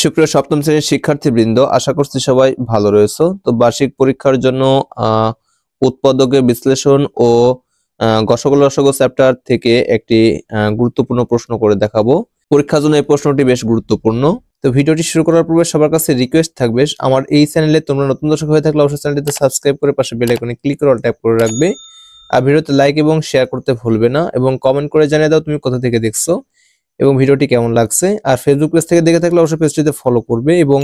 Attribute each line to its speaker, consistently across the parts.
Speaker 1: সুপ্রিয় সপ্তম শ্রেণীর শিক্ষার্থীবৃন্দ, আশা করছি সবাই ভালো রয়েছে। তো বার্ষিক পরীক্ষার জন্য উৎপাদকের বিশ্লেষণ ও গসক লসক চ্যাপ্টার থেকে একটি গুরুত্বপূর্ণ প্রশ্ন করে দেখাবো। পরীক্ষার জন্য এই প্রশ্নটি বেশ গুরুত্বপূর্ণ। তো ভিডিওটি শুরু করার পূর্বে সবার কাছে রিকোয়েস্ট থাকবে, আমার এই চ্যানেলে তোমরা নতুন দর্শক হয়ে থাকলে অবশ্যই চ্যানেলটিতে সাবস্ক্রাইব করে পাশে বেল আইকনে ক্লিক করে অল ট্যাপ করে রাখবে। আর ভিডিওতে লাইক এবং শেয়ার করতে ভুলবে না, এবং কমেন্ট করে জানিয়ে দাও তুমি কোথা থেকে দেখছো এবং ভিডিওটি কেমন লাগছে। আর ফেসবুক পেজ থেকে দেখে থাকলে অবশ্যই পেজটিতে ফলো করবে এবং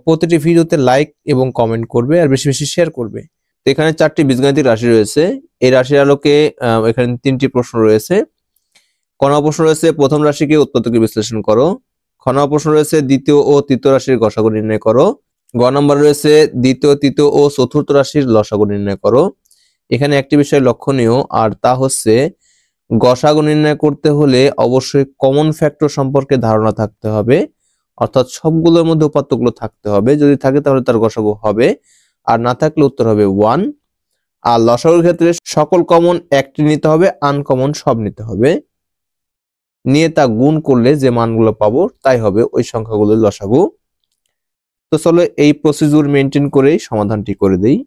Speaker 1: প্রতিটি ভিডিওতে লাইক এবং কমেন্ট করবে আর বেশি বেশি শেয়ার করবে। তো এখানে 4টি বীজগণিতিক রাশি রয়েছে। এই রাশির আলোকে এখানে 3টি প্রশ্ন রয়েছে। ক নম্বর প্রশ্ন রয়েছে প্রথম রাশিকে উৎপাদকে বিশ্লেষণ করো। খ নম্বর প্রশ্ন রয়েছে দ্বিতীয় ও তৃতীয় রাশির গসাগু নির্ণয় করো। গ নম্বর রয়েছে দ্বিতীয়, তৃতীয় ও চতুর্থ রাশির লসাগু নির্ণয় করো। এখানে একটি বিষয় লক্ষণীয়, আর তা হচ্ছে গসাগু নির্ণয় করতে হলে অবশ্যই কমন ফ্যাক্টর সম্পর্কে ধারণা থাকতে হবে, অর্থাৎ সবগুলোর মধ্যে উপাত্তগুলো থাকতে হবে। যদি থাকে তাহলে তার গসাগু হবে, আর না থাকলে উত্তর হবে 1। আর লসাগুর ক্ষেত্রে সকল কমন একটি নিতে হবে, আনকমন সব নিতে হবে, নিয়ে তা গুণ করলে যে মানগুলো পাবো তাই হবে ওই সংখ্যাগুলোর লসাগু। তো চলো এই প্রসিডিউর মেনটেন করেই সমাধানটি করে দেই।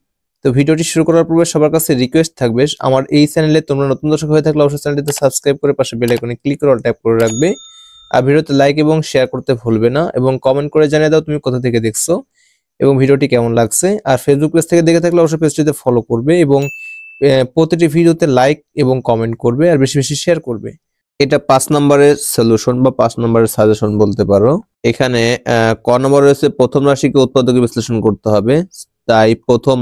Speaker 1: তো ভিডিওটি শুরু করার পূর্বে সবার কাছে রিকোয়েস্ট থাকবে, আমার এই চ্যানেলে তোমরা নতুন দর্শক হয়ে থাকলে অবশ্যই চ্যানেলটিতে সাবস্ক্রাইব করে পাশে বেল আইকনে ক্লিক করে অল ট্যাপ করে রাখবে। আর ভিডিওতে লাইক এবং শেয়ার করতে ভুলবে না, এবং কমেন্ট করে জানিয়ে দাও তুমি কোথা থেকে দেখছো এবং ভিডিওটি কেমন লাগছে। আর ফেসবুক পেজ থেকে দেখে থাকলে অবশ্যই পেজটিতে ফলো করবে এবং প্রতিটি ভিডিওতে লাইক এবং কমেন্ট করবে আর বেশি বেশি শেয়ার করবে। এটা 5 নম্বরের সলিউশন বা 5 নম্বরের সাজেশন বলতে পারো। এখানে ক নম্বর রয়েছে প্রথম রাশিকে উৎপাদকে বিশ্লেষণ করতে হবে। তাই প্রথম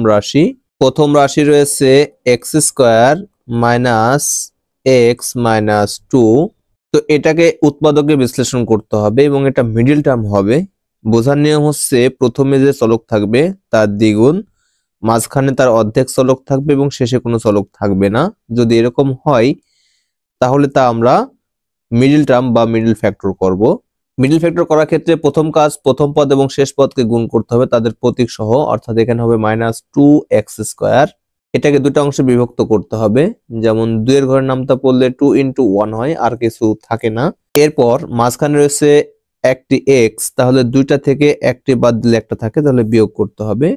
Speaker 1: রাশি রয়েছে x square minus x minus 2। তো এটাকে উৎপাদকে বিশ্লেষণ করতে হবে এবং এটা মিডিল টার্ম হবে। বোঝার নিয়ম হচ্ছে প্রথমে যে চলক থাকবে তার দ্বিগুণ, মাঝখানে তার অর্ধেক চলক থাকবে এবং শেষে কোনো চলক থাকবে না। যদি এরকম হয় তাহলে তা আমরা মিডিল টার্ম বা মিডিল ফ্যাক্টর করব। মিডিল ফ্যাক্টর করার ক্ষেত্রে প্রথম কাজ প্রথম পদ এবং শেষ পদকে গুণ করতে হবে তাদের প্রতীক সহ, অর্থাৎ এখানে হবে -2x²। এটাকে দুটো অংশে বিভক্ত করতে হবে, যেমন 2 এর ঘরের নামতা পড়লে 2 × 1 হয়, আর কিছু থাকে না। এরপর মাঝখানে রয়েছে একটি x, তাহলে দুইটা থেকে একটি বাদ দিলে একটা থাকে, তাহলে বিয়োগ করতে হবে।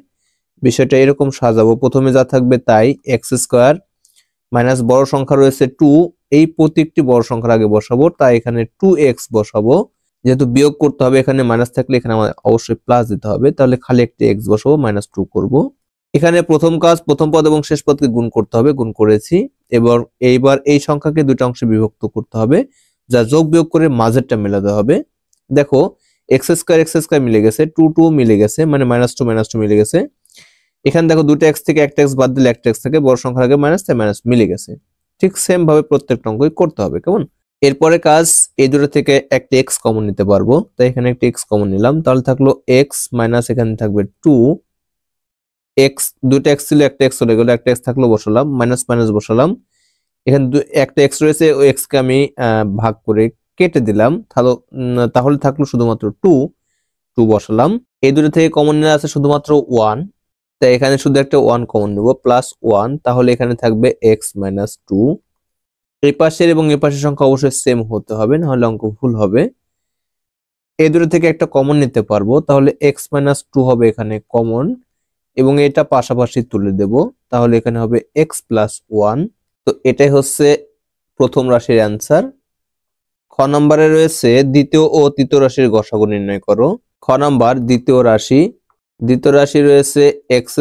Speaker 1: বিষয়টা এরকম সাজাবো, প্রথমে যা থাকবে তাই x² মাইনাস বড় সংখ্যা রয়েছে 2, এই প্রতীকটি বড় সংখ্যার আগে বসাবো, তাই এখানে 2x বসাবো। যেহেতু বিয়োগ করতে হবে এখানে মাইনাস থাকলে এখানে আমাদের অবশ্যই প্লাস দিতে হবে, তাহলে খালি একটি x বসাবো, -2 করব। এখানে প্রথম কাজ প্রথম পদ এবং শেষ পদকে গুণ করতে হবে, গুণ করেছি। এইবার এই সংখ্যাকে দুটো অংশে বিভক্ত করতে হবে, যা যোগ বিয়োগ করে মাঝেরটা মেলাতে হবে। দেখো x² মিলে গেছে, 2 মিলে গেছে, মানে -2 মিলে গেছে। এখানে দেখো দুটো x থেকে একটা x বাদ দিলে একটা x থাকে, বড় সংখ্যার আগে মাইনাস, তাই মাইনাস মিলে গেছে। ঠিক সেম ভাবে প্রত্যেকটা অঙ্কই করতে হবে, কেমন? এরপরে কাজ এই দুটো থেকে একটা x কমন নিতে পারবো, তাই এখানে একটা x কমন নিলাম, তাহলে থাকলো x মাইনাস এখানে থাকবে 2 x, দুটো x ছিল একটা x চলে গেল, একটা x থাকলো বসালাম, মাইনাস মাইনাস বসালাম। এখানে একটা x রয়েছে, ওই x কে আমি ভাগ করে কেটে দিলাম, তাহলে থাকলো শুধুমাত্র 2 বসালাম। এই দুটো থেকে কমন নিয়ে আছে শুধুমাত্র 1, তাই এখানে শুধু একটা 1 কমন নেব, +1, তাহলে এখানে থাকবে x - 2। এই পাশের এবং এই পাশের সংখ্যা অবশ্যই সেম হতে হবে, না হলে অঙ্ক ভুল হবে। এই দুটো থেকে একটা কমন নিতে পারবো, তাহলে x - 2 হবে এখানে কমন, এবং এটা পাশাপাশি তুলে দেব, তাহলে এখানে হবে x + 1। তো এটাই হচ্ছে প্রথম রাশির অ্যান্সার। খ নম্বরে রয়েছে দ্বিতীয় ও তৃতীয় রাশির গসাগু নির্ণয় করো। খ নম্বর দ্বিতীয় রাশি রয়েছে x²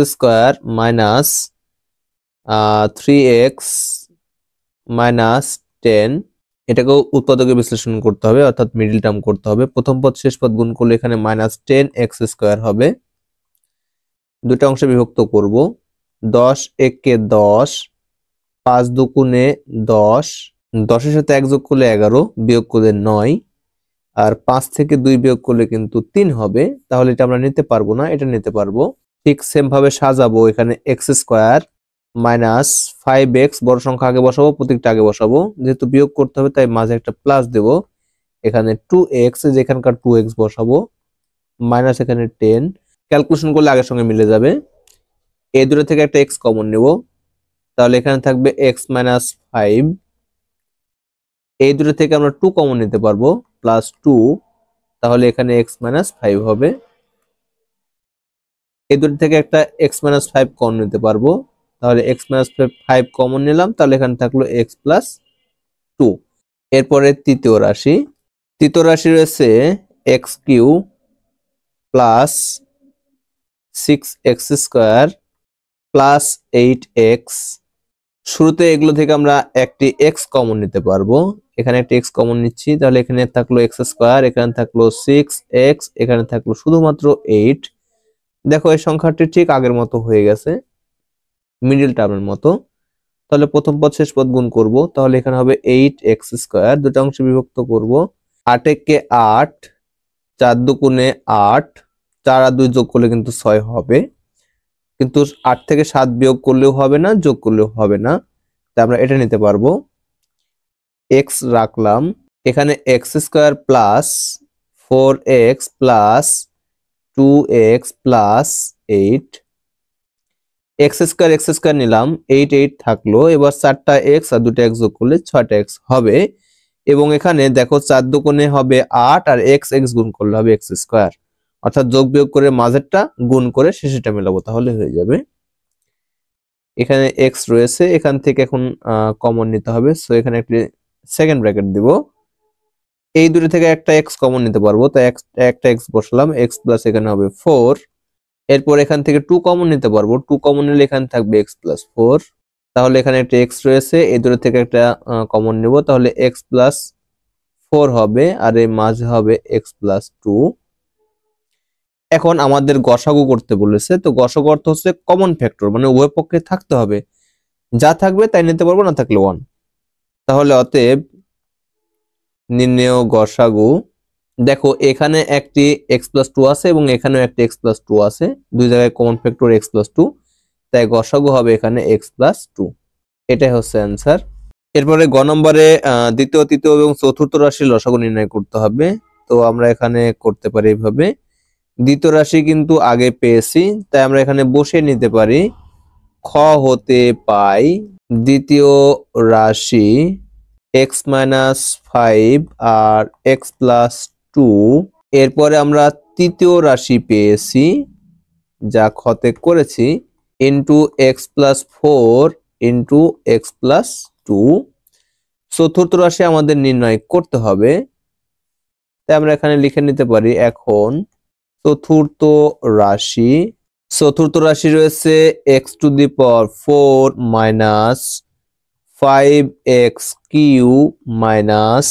Speaker 1: মাইনাস 3x মাইনাস 10। এটাকেও উৎপাদকে বিশ্লেষণ করতে হবে, অর্থাৎ মিডিল টার্ম করতে হবে। প্রথম পদ শেষ পদ গুণ করলে এখানে -10x² হবে। দুটো অংশে বিভক্ত করব, 10 × 1 = 10, 5 × 2 = 10, 10 এর সাথে 1 যোগ করলে 11, বিয়োগ করলে 9, আর 5 থেকে 2 বিয়োগ করলে কিন্তু 3 হবে, তাহলে এটা আমরা নিতে পারবো না, এটা নিতে পারবো। ঠিক সেম ভাবে সাজাবো, এখানে x² মাইনাস 5x, বড় সংখ্যা আগে বসাবো, প্রতীকটা আগে বসাবো, যেহেতু বিয়োগ করতে হবে তাই মাঝে একটা প্লাস দেব। এখানে 2x, যেখানকার 2x বসাবো, মাইনাস এখানে 10, ক্যালকুলেশন করলে আগের সঙ্গে মিলে যাবে। এই দুটো থেকে একটা x কমন নেব, তাহলে এখানে থাকবে x - 5। এই দুটো থেকে আমরা 2 কমন নিতে পারবো, +2, তাহলে এখানে x মাইনাস 5 হবে। এই দুটো থেকে একটা x মাইনাস 5 কমন নিতে পারবো, তাহলে x মাইনাস 5 কমন নিলাম, তাহলে এখানে থাকলো x প্লাস 2। এরপরে তৃতীয় রাশি রয়েছে x cube plus 6x square plus 8x। শুরুতে এগুলো থেকে আমরা একটি x কমন নিতে পারবো, এখানে একটি x কমন নিচ্ছি, তাহলে এখানে থাকলো x স্কোয়ার, এখানে থাকলো 6x, এখানে থাকলো শুধুমাত্র 8। দেখো এই সংখ্যাটি ঠিক আগের মতো হয়ে গেছে, মিডল টার্মের মতো। তাহলে প্রথম পদ শেষ পদ গুণ করব, তাহলে এখানে হবে 8x স্কোয়ার, দুটো অংশে বিভক্ত করব। 8 8, 4 দুগুণে 8, 4 আর 2 যোগ করলে কিন্তু 6 হবে, কিন্তু 8 থেকে 7 বিয়োগ করলেও হবে না, যোগ করলেও হবে না, তাই আমরা এটা নিতে পারবো। x রাখলাম, এখানে x square plus 4x plus 2x plus 8, x square নিলাম, 8 থাকলো। এবার 4টা x আর 2টা x যোগ করলে 6টা x হবে, এবং এখানে দেখো 4 দুগুণে হবে 8 আর x গুণ করলে হবে x স্কোয়ার, অর্থাৎ যোগ বিয়োগ করে মাঝেরটা গুণ করে শেষেরটা মেলাবো, তাহলে হয়ে যাবে। এখানে x রয়েছে, এখান থেকে এখন কমন নিতে হবে, সো এখানে একটি সেকেন্ড ব্র্যাকেট দিব। এই দুটো থেকে একটা x কমন নিতে পারবো, তাই একটা x বসালাম, x প্লাস এখানে হবে 4। এরপর এখান থেকে 2 কমন নিতে পারবো, 2 কমন নিলে এখানে থাকবে x প্লাস 4। তাহলে এখানে একটা x রয়েছে, এই দুটো থেকে একটা কমন নিব, তাহলে x প্লাস 4 হবে, আর এই মাঝে হবে x প্লাস 2। এখন আমাদের গসাগু করতে বলেছে, তো গসাগু অর্থ হচ্ছে কমন ফ্যাক্টর, মানে উভয় পক্ষে থাকতে হবে, যা থাকবে তাই নিতে পারবো, না থাকলে 1। তাহলে অতএব নির্ণেয় গসাগু, দেখো এখানে একটি x প্লাস 2 আছে এবং এখানেও একটি x প্লাস 2 আছে, দুই জায়গায় কমন ফ্যাক্টর x প্লাস 2, তাই গসাগু হবে এখানে x প্লাস 2। এটাই হচ্ছে অ্যান্সার। এরপরে গ নম্বরে দ্বিতীয়, তৃতীয় এবং চতুর্থ রাশির লসাগু নির্ণয় করতে হবে। তো আমরা এখানে করতে পারি এইভাবে, দ্বিতীয় রাশি কিন্তু আগে পেয়েছি, তাই আমরা এখানে বসে নিতে পারি। খ হতে পাই দ্বিতীয় রাশি x মাইনাস 5 আর x প্লাস 2। এরপরে আমরা তৃতীয় রাশি পেয়েছি, যা খতে করেছি, into x plus 4 into x plus 2। চতুর্থ রাশি আমাদের নির্ণয় করতে হবে, তাই আমরা এখানে লিখে নিতে পারি। এখন চতুর্থ রাশি রয়েছে x to the power 4 minus 5x cube minus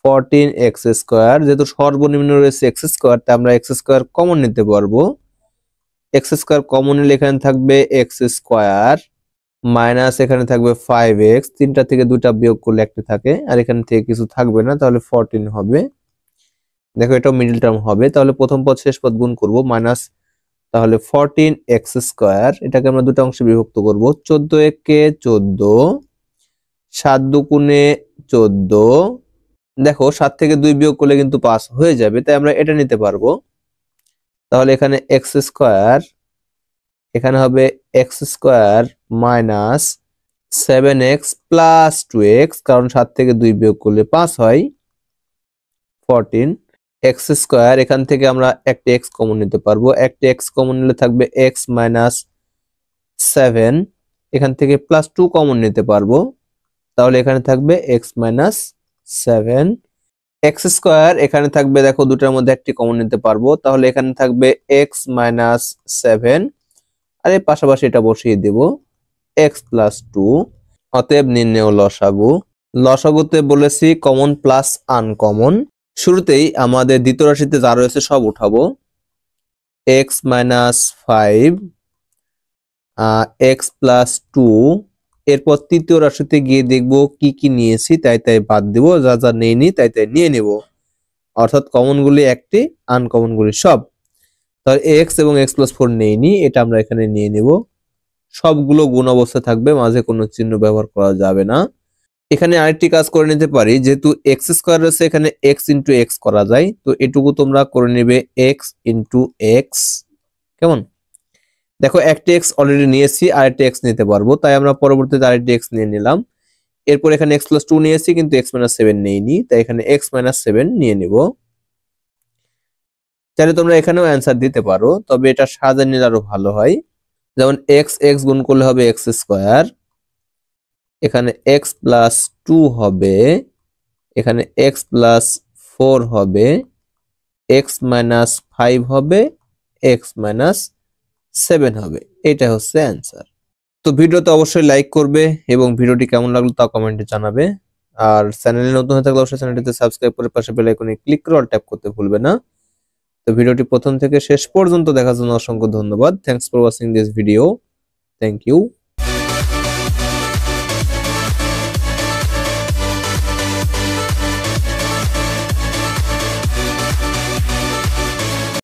Speaker 1: 14x square. যেহেতু সর্বনিম্ন রয়েছে x স্কোয়ার, তাই আমরা x স্কোয়ার কমন নিতে পারবো। x স্কোয়ার কমন নিলে এখানে থাকবে x স্কোয়ার মাইনাস এখানে থাকবে 5x, তিনটা থেকে দুটা বিয়োগ করলে একটা থাকে, আর এখান থেকে কিছু থাকবে না, তাহলে 14 হবে। দেখো এটাও মিডল টার্ম হবে, তাহলে প্রথম পদ শেষ পদ গুণ করব, মাইনাস তাহলে 14x স্কোয়ার, এটাকে আমরা দুটো অংশে বিভক্ত করব। 14 একে 14, 7 দুগুণে 14, দেখো 7 থেকে 2 বিয়োগ করলে কিন্তু 5 হয়ে যাবে, তাই আমরা এটা নিতে পারবো। তাহলে এখানে x স্কোয়ার, এখানে হবে x square minus 7x plus 2x, কারণ 7 থেকে 2 বিয়োগ করলে 5 হয়, 14 x স্কোয়ার। এখান থেকে আমরা একটা x কমন নিতে পারবো, একটা x কমন নিলে থাকবে x মাইনাস 7, এখান থেকে প্লাস 2 কমন নিতে পারবো, তাহলে এখানে থাকবে x মাইনাস 7। x স্কোয়ার এখানে থাকবে, দেখো দুটার মধ্যে একটি কমন নিতে পারবো, তাহলে এখানে থাকবে x মাইনাস 7, আর এর পাশাপাশি এটা বসিয়ে দেব x প্লাস 2। অতএব নির্ণেয় লসাগু। লসাগুতে বলেছি কমন প্লাস আনকমন। শুরুতেই আমাদের দ্বিতীয় রাশিতে যা রয়েছে সব উঠাবো, x মাইনাস 5 x প্লাস 2। এরপর তৃতীয় রাশিতে গিয়ে দেখবো কি কি নিয়েছি, তাই তাই বাদ দিব, যা যা নেইনি তাই তাই নিয়ে নেব, অর্থাৎ কমন গুলি একটি, আনকমন গুলি সব। তাহলে x এবং x প্লাস 4 নেইনি, এটা আমরা এখানে নিয়ে নেব। সবগুলো গুণ অবস্থা থাকবে, মাঝে কোনো চিহ্ন ব্যবহার করা যাবে না। এখানে আরেকটি কাজ করে নিতে পারি, যেহেতু x স্কোয়ার রয়েছে এখানে x ইন্টু x করা যায়, তো এটুকু তোমরা করে নেবে x ইন্টু x। কেমন? দেখো একটা x অলরেডি নিয়েছি, আরেকটা x নিতে পারবো, তাই আমরা পরবর্তীতে আরেকটি x নিয়ে নিলাম। এরপর এখানে x প্লাস 2 নিয়েছি, কিন্তু x মাইনাস 7 নেইনি, তাই এখানে x মাইনাস 7 নিয়ে নিব। চাইলে তোমরা এখানেও অ্যান্সার দিতে পারো, তবে এটা সাজিয়ে নিলে আরো ভালো হয়। যেমন এক্স এক্স গুণ করলে হবে এক্স স্কোয়ার, এখানে এক্স প্লাস 2 হবে, এখানে এক্স প্লাস 4 হবে, এক্স মাইনাস 5 হবে, এক্স মাইনাস 7 হবে। এটা হচ্ছে অ্যান্সার। তো ভিডিওতে অবশ্যই লাইক করবে এবং ভিডিওটি কেমন লাগলো তা কমেন্টে জানাবে। আর চ্যানেলে নতুন হয়ে থাকলে অবশ্যই চ্যানেলটিতে সাবস্ক্রাইব করে পাশে বেল আইকনে ক্লিক করে অল ট্যাপ করতে ভুলবে না। তো ভিডিওটি প্রথম থেকে শেষ পর্যন্ত দেখার জন্য অসংখ্য ধন্যবাদ। Thanks for watching this video. Thank you.